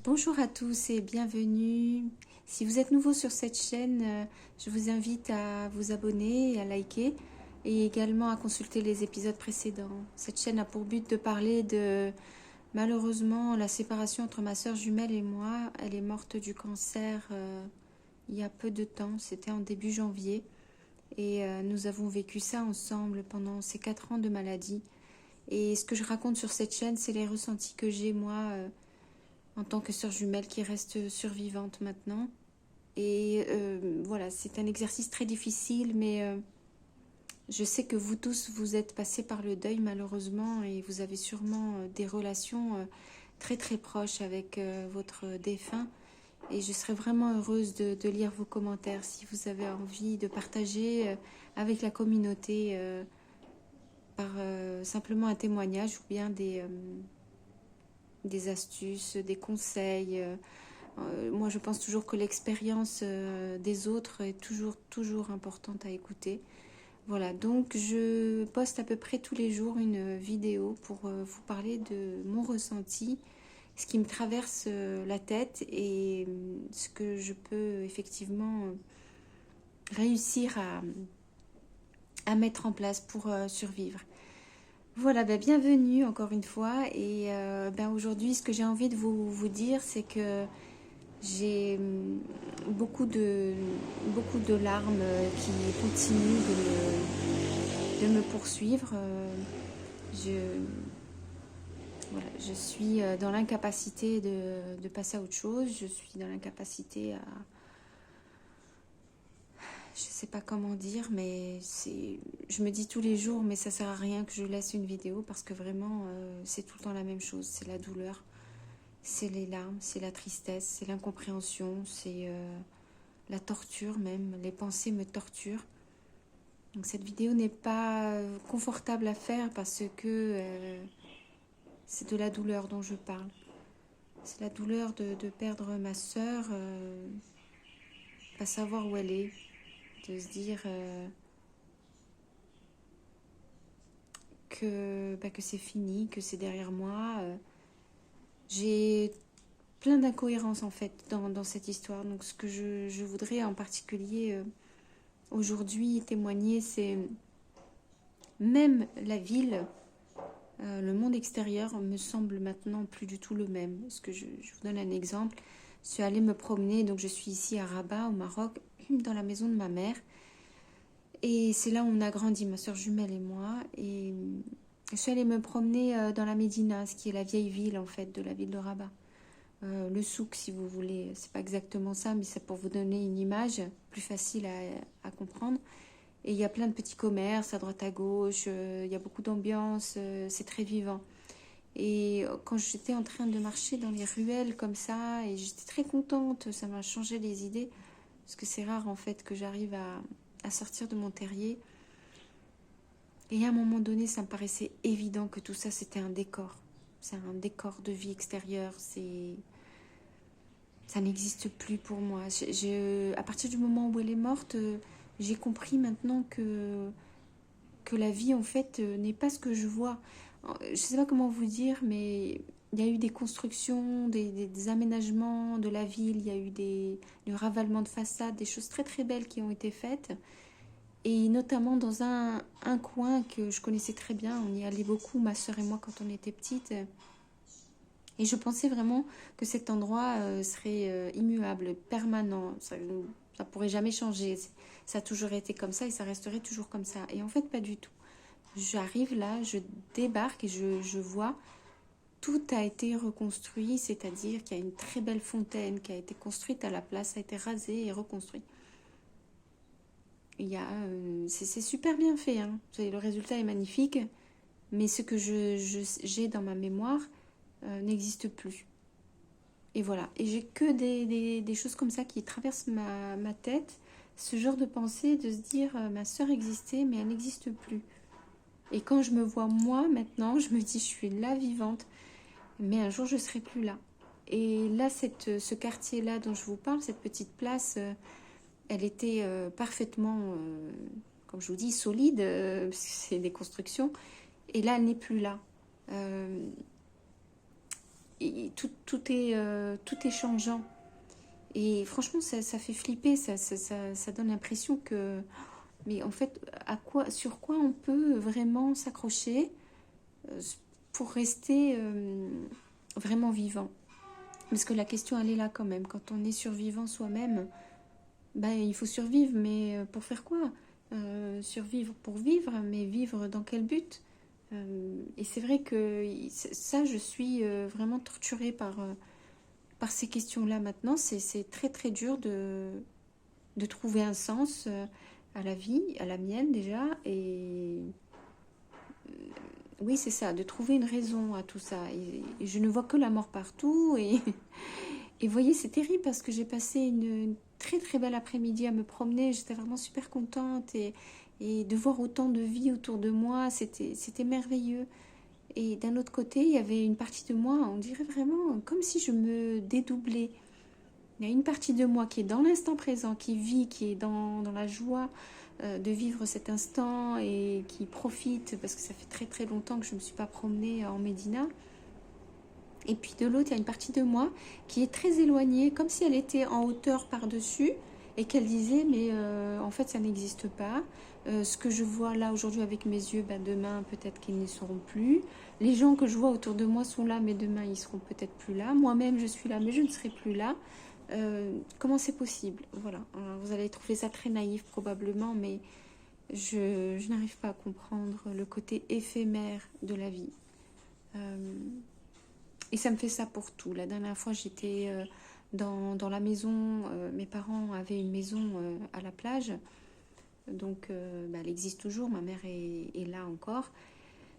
Bonjour à tous et bienvenue. Si vous êtes nouveau sur cette chaîne, je vous invite à vous abonner et à liker et également à consulter les épisodes précédents. Cette chaîne a pour but de parler de malheureusement la séparation entre ma sœur jumelle et moi. Elle est morte du cancer il y a peu de temps, c'était en début janvier et nous avons vécu ça ensemble pendant ces 4 ans de maladie. Et ce que je raconte sur cette chaîne, c'est les ressentis que j'ai moi en tant que sœur jumelle qui reste survivante maintenant. Et voilà, c'est un exercice très difficile, mais je sais que vous tous, vous êtes passés par le deuil malheureusement et vous avez sûrement des relations très très proches avec votre défunt. Et je serais vraiment heureuse de lire vos commentaires si vous avez envie de partager avec la communauté par simplement un témoignage ou bien des astuces, des conseils. Moi, je pense toujours que l'expérience des autres est toujours importante à écouter. Voilà, donc je poste à peu près tous les jours une vidéo pour vous parler de mon ressenti, ce qui me traverse la tête et ce que je peux effectivement réussir à mettre en place pour survivre. Voilà, ben, bienvenue encore une fois et ben, aujourd'hui ce que j'ai envie de vous dire c'est que j'ai beaucoup de larmes qui continuent de me poursuivre. Je, voilà, je suis dans l'incapacité de passer à autre chose. Je suis dans l'incapacité à... Je sais pas comment dire, mais je me dis tous les jours, mais ça sert à rien que je laisse une vidéo parce que vraiment, c'est tout le temps la même chose. C'est la douleur, c'est les larmes, c'est la tristesse, c'est l'incompréhension, c'est... la torture même, les pensées me torturent. Donc cette vidéo n'est pas confortable à faire parce que c'est de la douleur dont je parle. C'est la douleur de perdre ma sœur, pas savoir où elle est, de se dire que c'est fini, que c'est derrière moi. J'ai plein d'incohérences en fait dans cette histoire. Donc ce que je voudrais en particulier aujourd'hui témoigner, c'est même la ville, le monde extérieur me semble maintenant plus du tout le même. Parce que je vous donne un exemple. Je suis allée me promener, donc je suis ici à Rabat, au Maroc, dans la maison de ma mère. Et c'est là où on a grandi, ma soeur jumelle et moi. Et je suis allée me promener dans la Médina, ce qui est la vieille ville en fait de la ville de Rabat. Le souk, si vous voulez, c'est pas exactement ça, mais c'est pour vous donner une image plus facile à comprendre. Et il y a plein de petits commerces à droite à gauche, il y a beaucoup d'ambiance, c'est très vivant. Et quand j'étais en train de marcher dans les ruelles comme ça, et j'étais très contente, ça m'a changé les idées, parce que c'est rare en fait que j'arrive à sortir de mon terrier. Et à un moment donné, ça me paraissait évident que tout ça c'était un décor. C'est un décor de vie extérieure, ça n'existe plus pour moi. À partir du moment où elle est morte, j'ai compris maintenant que la vie en fait n'est pas ce que je vois. Je ne sais pas comment vous dire, mais il y a eu des constructions, des aménagements de la ville, il y a eu du ravalement de façades, des choses très très belles qui ont été faites. Et notamment dans un coin que je connaissais très bien, on y allait beaucoup, ma soeur et moi, quand on était petites. Et je pensais vraiment que cet endroit serait immuable, permanent, ça pourrait jamais changer. Ça a toujours été comme ça et ça resterait toujours comme ça. Et en fait, pas du tout. J'arrive là, je débarque et je vois tout a été reconstruit, c'est-à-dire qu'il y a une très belle fontaine qui a été construite à la place, a été rasée et reconstruite. C'est super bien fait, hein. Le résultat est magnifique, mais ce que j'ai dans ma mémoire n'existe plus. Et voilà, et j'ai que des choses comme ça qui traversent ma tête, ce genre de pensée de se dire ma sœur existait mais elle n'existe plus. Et quand je me vois moi maintenant, je me dis je suis là vivante, mais un jour je serai plus là. Et là, ce quartier-là dont je vous parle, cette petite place, elle était parfaitement, comme je vous dis, solide, parce que c'est des constructions. Et là, elle n'est plus là. tout est changeant. Et franchement, ça fait flipper, ça donne l'impression que... Mais en fait, sur quoi on peut vraiment s'accrocher euh, pour rester vraiment vivant? Parce que la question, elle est là quand même. Quand on est survivant soi-même, ben, il faut survivre, mais pour faire quoi? Survivre pour vivre, mais vivre dans quel but? Et c'est vrai que ça, je suis vraiment torturée par ces questions-là maintenant. C'est très très dur de trouver un sens à la vie, à la mienne déjà. Et oui, c'est ça, de trouver une raison à tout ça. Et je ne vois que la mort partout. Et vous voyez, c'est terrible parce que j'ai passé une très très belle après-midi à me promener. J'étais vraiment super contente et de voir autant de vie autour de moi, c'était merveilleux. Et d'un autre côté, il y avait une partie de moi, on dirait vraiment comme si je me dédoublais. Il y a une partie de moi qui est dans l'instant présent, qui vit, qui est dans la joie de vivre cet instant et qui profite, parce que ça fait très très longtemps que je ne me suis pas promenée en Médina. Et puis de l'autre, il y a une partie de moi qui est très éloignée, comme si elle était en hauteur par-dessus et qu'elle disait, mais en fait, ça n'existe pas. Ce que je vois là aujourd'hui avec mes yeux, ben, demain, peut-être qu'ils n'y seront plus. Les gens que je vois autour de moi sont là, mais demain, ils seront peut-être plus là. Moi-même, je suis là, mais je ne serai plus là. Comment c'est possible? Voilà. Alors, vous allez trouver ça très naïf probablement, mais je n'arrive pas à comprendre le côté éphémère de la vie. Euh, et ça me fait ça pour tout. La dernière fois, j'étais dans la maison. Mes parents avaient une maison à la plage. Donc, bah, elle existe toujours. Ma mère est là encore.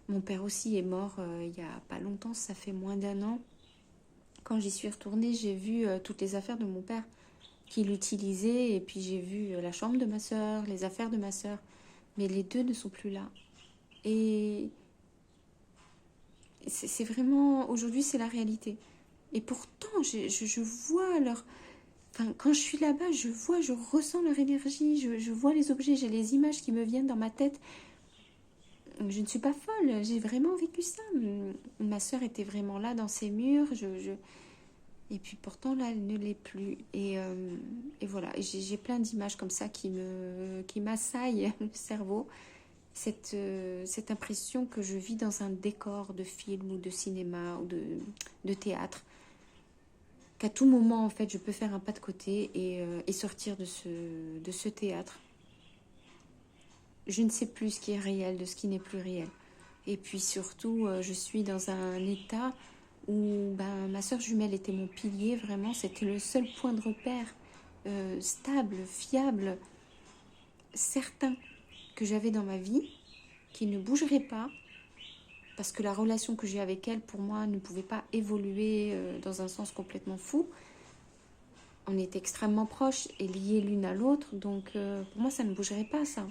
Mon père aussi est mort il n'y a pas longtemps. Ça fait moins d'un an. Quand j'y suis retournée, j'ai vu toutes les affaires de mon père qu'il utilisait. Et puis, j'ai vu la chambre de ma soeur, les affaires de ma soeur. Mais les deux ne sont plus là. Et c'est vraiment... Aujourd'hui, c'est la réalité. Et pourtant, je vois leur... Enfin, quand je suis là-bas, je ressens leur énergie, je vois les objets, j'ai les images qui me viennent dans ma tête. Je ne suis pas folle, j'ai vraiment vécu ça. Ma sœur était vraiment là dans ses murs, et puis pourtant là, elle ne l'est plus. Et voilà, et j'ai plein d'images comme ça qui m'assaillent le cerveau. Cette impression que je vis dans un décor de film ou de cinéma ou de théâtre, qu'à tout moment, en fait, je peux faire un pas de côté et sortir de ce théâtre. Je ne sais plus ce qui est réel de ce qui n'est plus réel. Et puis surtout, je suis dans un état où ben, ma soeur jumelle était mon pilier, vraiment. C'était le seul point de repère stable, fiable, certain que j'avais dans ma vie, qui ne bougerait pas, parce que la relation que j'ai avec elle, pour moi, ne pouvait pas évoluer dans un sens complètement fou. On est extrêmement proches et liés l'une à l'autre, donc pour moi, ça ne bougerait pas, ça.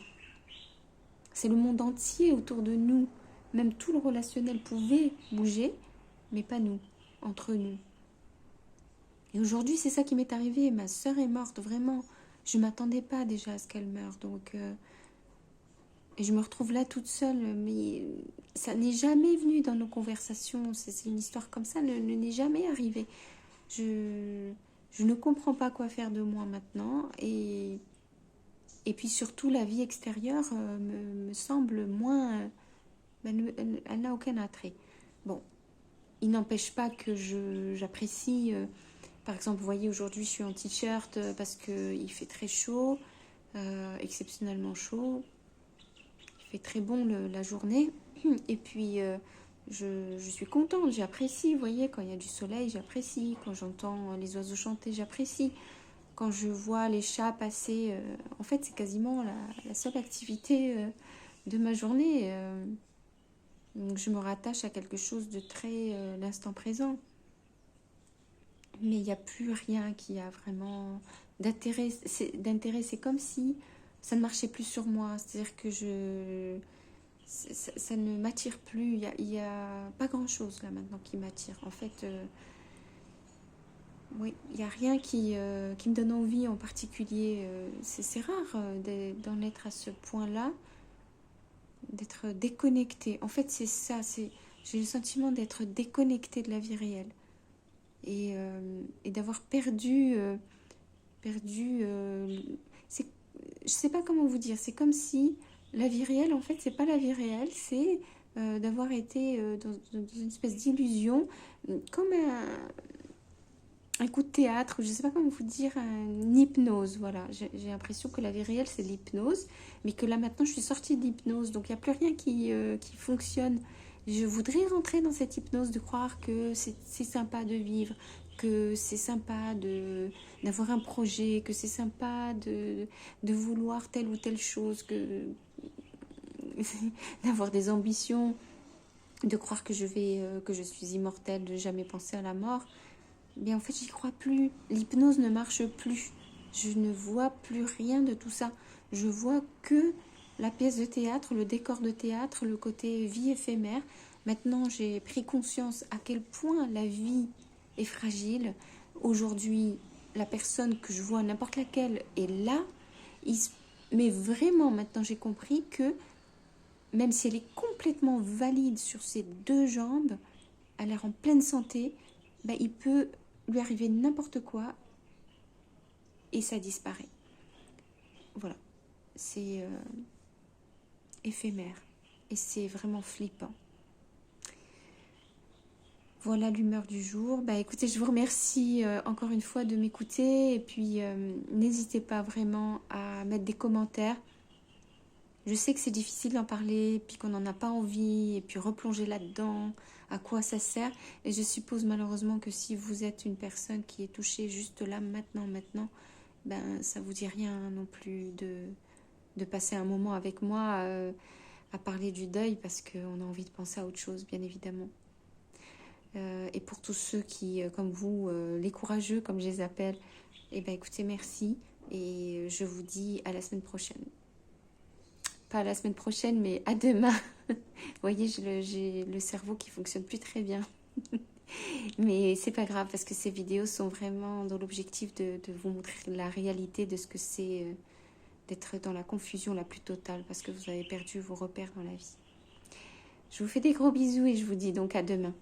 C'est le monde entier autour de nous. Même tout le relationnel pouvait bouger, mais pas nous, entre nous. Et aujourd'hui, c'est ça qui m'est arrivé. Ma sœur est morte, vraiment. Je ne m'attendais pas déjà à ce qu'elle meure. Donc, et je me retrouve là toute seule. Mais ça n'est jamais venu dans nos conversations. C'est une histoire comme ça, ne n'est jamais arrivée. Je ne comprends pas quoi faire de moi maintenant. Et puis surtout, la vie extérieure me semble moins... elle n'a aucun attrait. Bon, il n'empêche pas que j'apprécie... par exemple, vous voyez, aujourd'hui, je suis en t-shirt parce qu'il fait très chaud, exceptionnellement chaud. Il fait très bon la journée. Et puis, je suis contente, j'apprécie. Vous voyez, quand il y a du soleil, j'apprécie. Quand j'entends les oiseaux chanter, j'apprécie. Quand je vois les chats passer, en fait, c'est quasiment la seule activité de ma journée. Donc, je me rattache à quelque chose de très l'instant présent. Mais il n'y a plus rien qui a vraiment d'intérêt. C'est comme si ça ne marchait plus sur moi. C'est-à-dire que ça ne m'attire plus. Il y a pas grand-chose là maintenant qui m'attire. En fait, oui, il n'y a rien qui me donne envie en particulier. C'est rare d'en être à ce point-là, d'être déconnecté. En fait, c'est ça. J'ai le sentiment d'être déconnecté de la vie réelle. et d'avoir perdu, c'est, je sais pas comment vous dire, c'est comme si la vie réelle, en fait, c'est pas la vie réelle, c'est d'avoir été dans une espèce d'illusion, comme un coup de théâtre, je sais pas comment vous dire, une hypnose, voilà. J'ai l'impression que la vie réelle, c'est l'hypnose, mais que là, maintenant, je suis sortie de l'hypnose, donc il n'y a plus rien qui fonctionne. Je voudrais rentrer dans cette hypnose, de croire que c'est sympa de vivre, que c'est sympa d'avoir un projet, que c'est sympa de vouloir telle ou telle chose, d'avoir des ambitions, de croire que je suis immortelle, de jamais penser à la mort. Mais en fait, j'y crois plus. L'hypnose ne marche plus. Je ne vois plus rien de tout ça. Je vois que la pièce de théâtre, le décor de théâtre, le côté vie éphémère. Maintenant, j'ai pris conscience à quel point la vie est fragile. Aujourd'hui, la personne que je vois, n'importe laquelle, est là. Mais vraiment, maintenant, j'ai compris que même si elle est complètement valide sur ses deux jambes, elle est en pleine santé, ben, il peut lui arriver n'importe quoi et ça disparaît. Voilà, c'est éphémère et c'est vraiment flippant. Voilà l'humeur du jour. Bah écoutez, je vous remercie encore une fois de m'écouter et puis n'hésitez pas vraiment à mettre des commentaires. Je sais que c'est difficile d'en parler, puis qu'on n'en a pas envie, et puis replonger là-dedans, à quoi ça sert. Et je suppose malheureusement que si vous êtes une personne qui est touchée juste là, maintenant, ben ça vous dit rien non plus de passer un moment avec moi à parler du deuil, parce qu'on a envie de penser à autre chose, bien évidemment. Et pour tous ceux qui, comme vous, les courageux, comme je les appelle, eh ben écoutez, merci, et je vous dis à la semaine prochaine. Pas à la semaine prochaine, mais à demain. Vous voyez, j'ai le cerveau qui fonctionne plus très bien. Mais c'est pas grave parce que ces vidéos sont vraiment dans l'objectif de vous montrer la réalité de ce que c'est d'être dans la confusion la plus totale parce que vous avez perdu vos repères dans la vie. Je vous fais des gros bisous et je vous dis donc à demain.